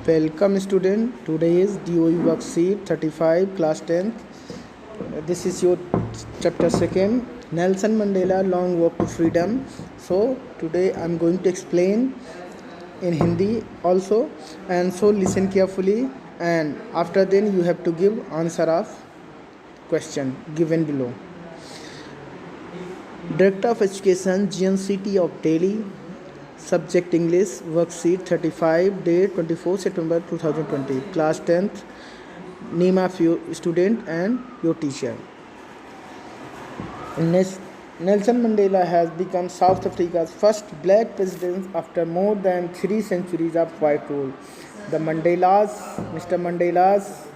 Welcome student. Today is DOE worksheet 35 class 10th. This is your chapter 2nd, Nelson Mandela Long Walk to Freedom. So today I'm going to explain in Hindi also, and so listen carefully, and after then you have to give answer of question given below. Director of Education, GNCT of Delhi. Subject English, worksheet 35, date 24 September 2020, class 10th. Name of your student and your teacher. Nelson Mandela has become South Africa's first black president after more than 3 centuries of white rule. Mr. Mandela's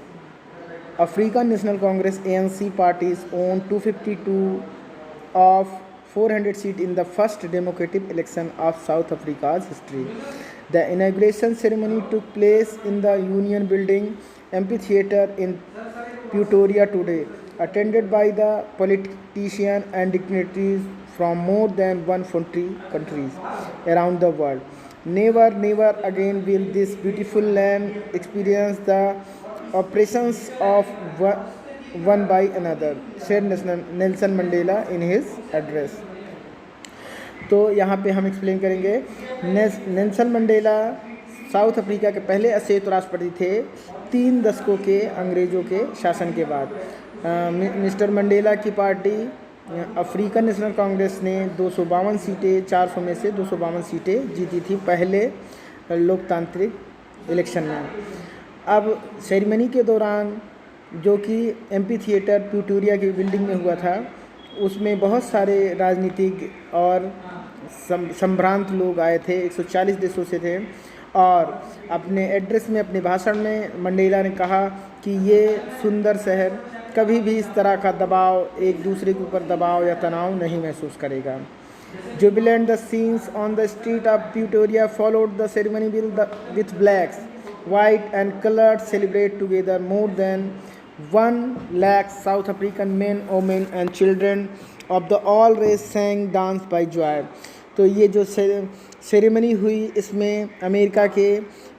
African National Congress ANC parties own 252 of 400 seats in the first democratic election of South Africa's history. The inauguration ceremony took place in the Union Building Amphitheatre in Pretoria today, attended by the politicians and dignitaries from more than 140 countries around the world. Never, never again will this beautiful land experience the oppressions of one by another, said Nelson Mandela in his address. तो यहाँ पे हम explain करेंगे। Nelson Mandela south Africa के पहले असेत राष्ट्रपति थे 3 दशकों के अंग्रेज़ों के शासन के बाद। मिस्टर मंडेला की पार्टी अफ्रीकन नेशनल कांग्रेस ने 252 सीटें, 400 में से 252 सीटें जीती थी पहले लोकतांत्रिक इलेक्शन में। अब सेरेमनी के दौरान जो कि एम्पी थिएटर प्रिटोरिया की बिल्डिंग में हुआ था, उसमें बहुत सारे राजनीतिक और संभ्रांत लोग आए थे, 140 देशों से थे। और अपने एड्रेस में, अपने भाषण में मंडेला ने कहा कि ये सुंदर शहर कभी भी इस तरह का दबाव, एक दूसरे के ऊपर दबाव या तनाव नहीं महसूस करेगा। Jubilant the scenes on the street of Pretoria followed the ceremony with blacks, white and colored celebrate together. More than 1 lakh South African men, women and children of the all race sang dance by joy. तो ये जो ceremony हुई, इसमें America के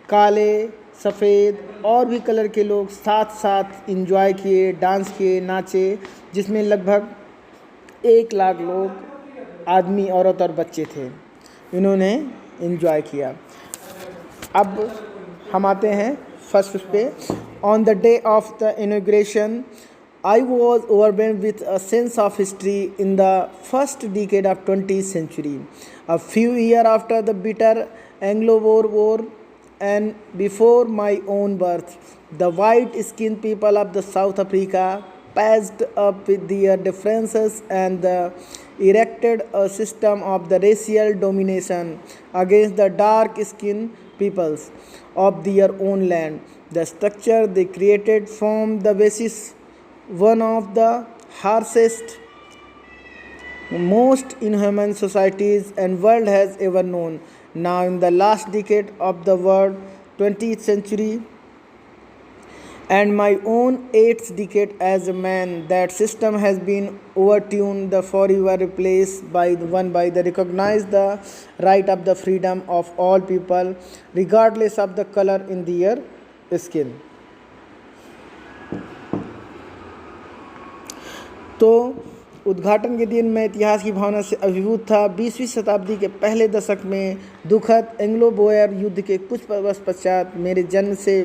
काले, सफ़ेद और भी कलर के लोग साथ साथ इंजॉय किए, डांस किए, नाचे, जिसमें लगभग 1 लाख लोग, आदमी, औरत और बच्चे थे। इन्होंने इंजॉय किया। अब हम आते हैं फर्स्ट पे। On the day of the inauguration, I was overwhelmed with a sense of history in the first decade of 20th century. A few years after the bitter Anglo-Boer War and before my own birth, the white-skinned people of the South Africa patched up with their differences and erected a system of the racial domination against the dark-skinned peoples of their own land. The structure they created formed the basis one of the harshest, most inhuman societies the world has ever known. Now in the last decade of the world, 20th century, and my own 8th decade as a man, that system has been overturned, the forever replaced by the recognize the right of the freedom of all people, regardless of the color in their skin. तो उद्घाटन के दिन मैं इतिहास की भावना से अभिभूत था। 20वीं शताब्दी के पहले दशक में दुखद एंग्लो बोयर युद्ध के कुछ वर्ष पश्चात मेरे जन्म से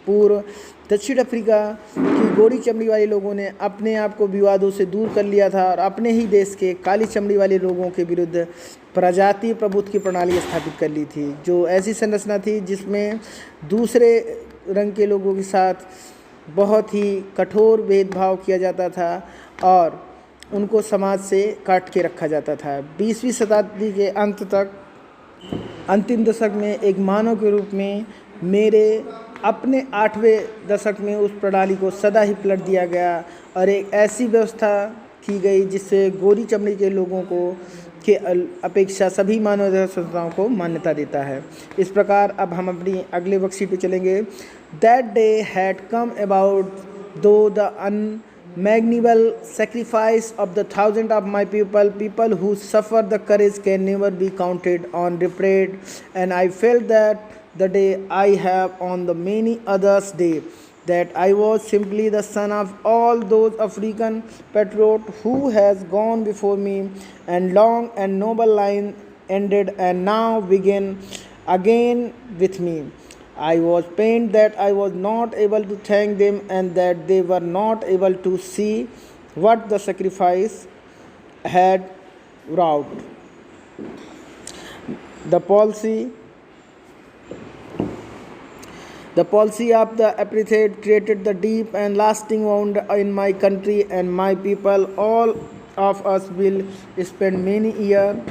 पूर्व दक्षिण अफ्रीका की गोरी चमड़ी वाले लोगों ने अपने आप को विवादों से दूर कर लिया था और अपने ही देश के काली चमड़ी वाले लोगों के विरुद्ध प्रजाति प्रभुत्व की प्रणाली स्थापित कर ली थी, जो ऐसी संरचना थी जिसमें दूसरे रंग के लोगों के साथ बहुत ही कठोर भेदभाव किया जाता था और उनको समाज से काट के रखा जाता था। 20वीं शताब्दी के अंत तक, अंतिम दशक में एक मानव के रूप में मेरे अपने 8वें दशक में उस प्रणाली को सदा ही पलट दिया गया और एक ऐसी व्यवस्था की गई जिससे गोरी चमड़ी के लोगों को के अपेक्षा सभी मानव संस्थाओं को मान्यता देता है। इस प्रकार अब हम अपनी अगले वर्कशीट पे चलेंगे। That day had come about दो the unmagnable sacrifice of the thousands of my people who suffer the courage can never be counted on repaid, and I felt that the day I have on the many others day, that I was simply the son of all those African patriots who has gone before me, and long and noble line ended and now begin again with me. I was pained that I was not able to thank them and that they were not able to see what the sacrifice had wrought. The policy The policy of the apartheid created the deep and lasting wound in my country and my people. All of us will spend many year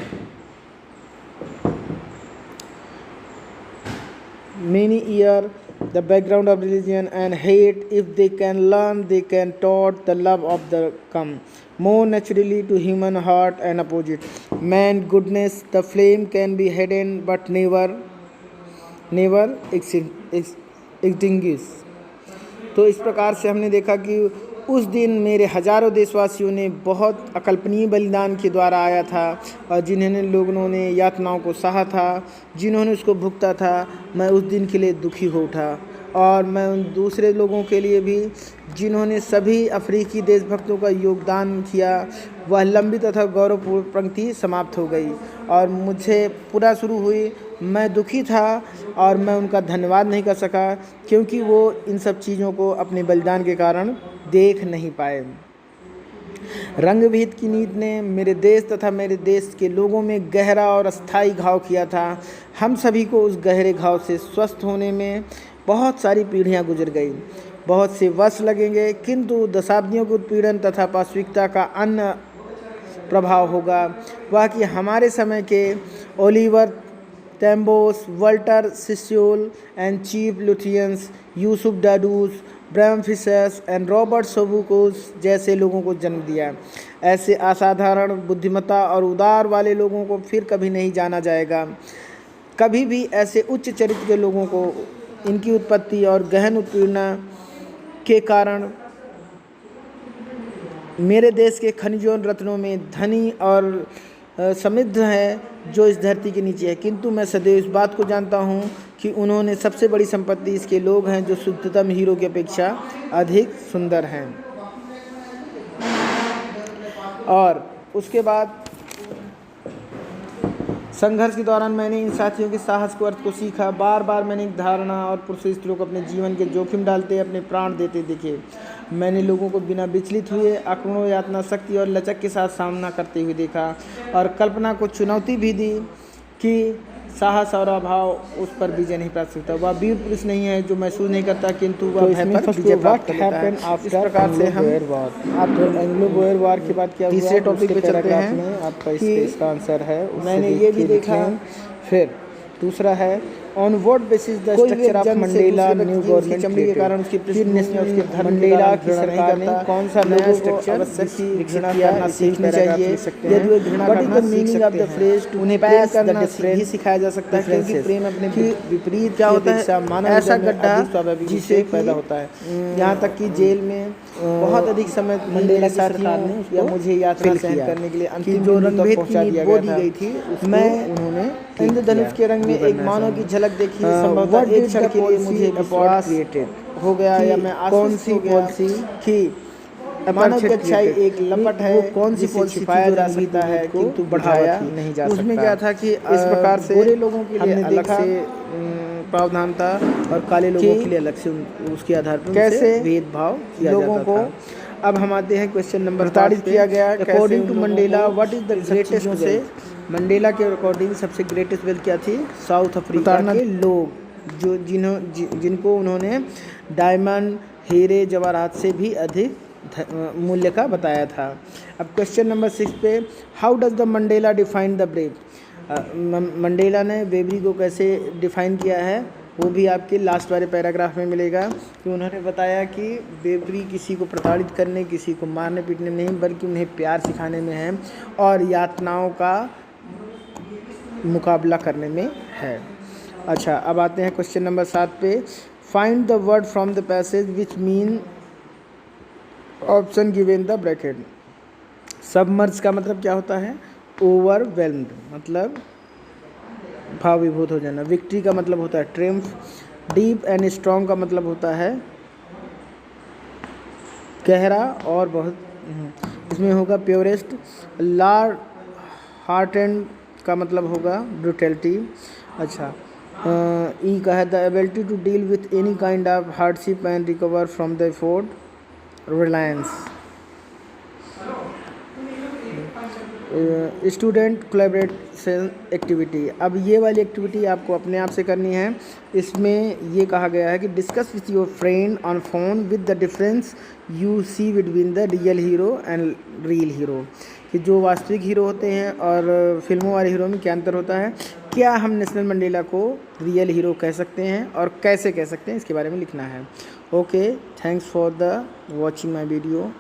the background of religion and hate. If they can learn, they can taught the love of the come more naturally to human heart and opposite man goodness. The flame can be hidden but never extinguish. तो इस प्रकार से हमने देखा कि उस दिन मेरे हजारों देशवासियों ने बहुत अकल्पनीय बलिदान के द्वारा आया था और जिन्होंने लोगों ने यातनाओं को सहा था, जिन्होंने उसको भुगता था। मैं उस दिन के लिए दुखी हो उठा और मैं उन दूसरे लोगों के लिए भी जिन्होंने सभी अफ्रीकी देशभक्तों का योगदान किया। वह लंबी तथा गौरवपूर्ण पंक्ति समाप्त हो गई और मुझे पूरा शुरू हुई। मैं दुखी था और मैं उनका धन्यवाद नहीं कर सका क्योंकि वो इन सब चीज़ों को अपने बलिदान के कारण देख नहीं पाए। रंगभेद की नीति ने मेरे देश तथा मेरे देश के लोगों में गहरा और अस्थायी घाव किया था। हम सभी को उस गहरे घाव से स्वस्थ होने में बहुत सारी पीढ़ियां गुजर गई, बहुत से वर्ष लगेंगे, किंतु दशाब्दियों के उत्पीड़न तथा पाशविकता का अन्य प्रभाव होगा वह कि हमारे समय के Oliver Tambos, Walter Sisulu and Chief Luthulis, Yusuf Dadoos, Bram Fischers and Robert Sobukwes जैसे लोगों को जन्म दिया। ऐसे असाधारण बुद्धिमत्ता और उदार वाले लोगों को फिर कभी नहीं जाना जाएगा। कभी भी ऐसे उच्च चरित्र के लोगों को इनकी उत्पत्ति और गहन उत्पीड़न के कारण मेरे देश के खनिजों रत्नों में धनी और समृद्ध है जो इस धरती के नीचे है, किंतु मैं सदैव इस बात को जानता हूँ कि उन्होंने सबसे बड़ी संपत्ति इसके लोग हैं जो शुद्धतम हीरो की अपेक्षा अधिक सुंदर हैं। और उसके बाद संघर्ष के दौरान मैंने इन साथियों के साहस को अर्थ को सीखा। बार बार मैंने एक धारणा और पुरुष स्त्रियों को अपने जीवन के जोखिम डालते अपने प्राण देते देखे। मैंने लोगों को बिना विचलित हुए आक्रमणों, यातना, शक्ति और लचक के साथ सामना करते हुए देखा और कल्पना को चुनौती भी दी कि साहस और अभाव उस पर विजय नहीं प्राप्त सकता। वह वीर पुरुष नहीं है जो महसूस नहीं करता किंतु वह भय पर विजय प्राप्त करता है। इस प्रकार से हम एंग्लो बोयर वार के बाद क्या हुआ, तीसरे टॉपिक पे चलते हैं। आपका इसका आंसर है मैंने ये भी देखा। फिर दूसरा है on what basis the structure of Mandela new government चमड़ी के कारण उसकी उसके धर्म मंडेला की सरकार ने कौन सा नया स्ट्रक्चर विकसित किया सीखना चाहिए। यदि वे घृणा करना सीख सकते हैं उन्हें प्रेम करना भी सिखाया जा सकता है क्योंकि प्रेम अपने विपरीत क्या होता है, ऐसा गड्ढा जिसे पैदा होता है। यहाँ तक कि जेल में बहुत अधिक समय मंडेला सरकार ने या मुझे यात्रा सहन करने के लिए अंतिम जो रंगभेद पहुंचा दिया गया था। मैं उन्होंने इंद्रधनुष के रंग में एक मानव की झलक देखी। संभवतः एक क्षण के लिए मुझे विश्वास हो गया या मैं कौन सी पॉलिसी कि मानव की अच्छाई एक लपट है, कौन सी पॉलिसी छिपाया जा सकता है किंतु बढ़ाया नहीं जा सकता। उसमें क्या था कि इस प्रकार से बुरे लोगों के लिए अलग से प्रावधान था और काले लोगों के लिए अलग से उसके आधार पर कैसे भेदभाव किया लोगों को। अब हम आते हैं क्वेश्चन नंबर 5 किया गया। According to Mandela what is the greatest से मंडेला के अकॉर्डिंग सबसे ग्रेटेस्ट वेल्थ क्या थी? साउथ अफ्रीका के लोग जो जिनको उन्होंने डायमंड, हीरे, जवाहरात से भी अधिक मूल्य का बताया था। अब क्वेश्चन नंबर 6 पे how does the Mandela define the brave. Mandela ने बेबरी को कैसे डिफाइन किया है वो भी आपके लास्ट वाले पैराग्राफ में मिलेगा कि उन्होंने बताया कि बेबरी किसी को प्रताड़ित करने, किसी को मारने पीटने में नहीं बल्कि उन्हें प्यार सिखाने में है और यातनाओं का मुकाबला करने में है। अच्छा, अब आते हैं क्वेश्चन नंबर 7 पे। Find the word from the passage which mean option given the bracket. Submerge का मतलब क्या होता है? ओवरवेल्म्ड, मतलब भाव विभूत हो जाना। विक्ट्री का मतलब होता है ट्रिम्फ। डीप एंड स्ट्रॉन्ग का मतलब होता है गहरा और बहुत। इसमें होगा प्योरेस्ट। लार हार्ट एंड का मतलब होगा ब्रूटैलिटी। अच्छा, ई का है the ability to deal with any kind of hardship and recover from the effort. Reliance. Student collaboration activity. अब ये वाली एक्टिविटी आपको अपने आप से करनी है। इसमें ये कहा गया है कि discuss with your friend on phone with the difference you see between the real hero and real hero, कि जो वास्तविक हीरो होते हैं और फिल्मों वाले हीरो में क्या अंतर होता है, क्या हम नेल्सन मंडेला को रियल हीरो कह सकते हैं और कैसे कह सकते हैं, इसके बारे में लिखना है। Okay, thanks for the watching my video.